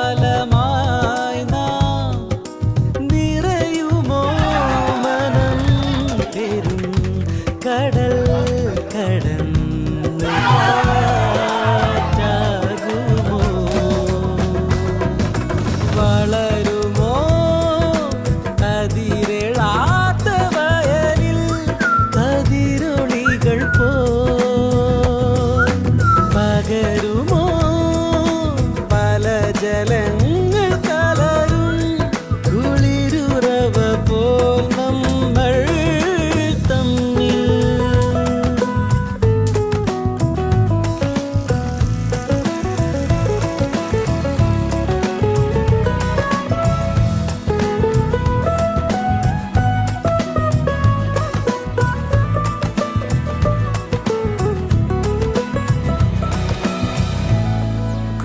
നിമിഷകാലമായി നാം നിറയുമോ മനം പെരും കടൽ കടന്ന് കാറ്റാകുമോ വളരുമോ കതിരിളാത്ത വയലിൽ കതിരൊളികൾ പോ പകരുമോ പല ജലങ്ങൾ കലരും കുളിരുറവ പോൽ നമ്മൾ തമ്മിൽ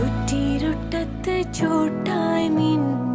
കുറ്റിരുട്ടത്ത് ചൂട്ടായി മിന്നും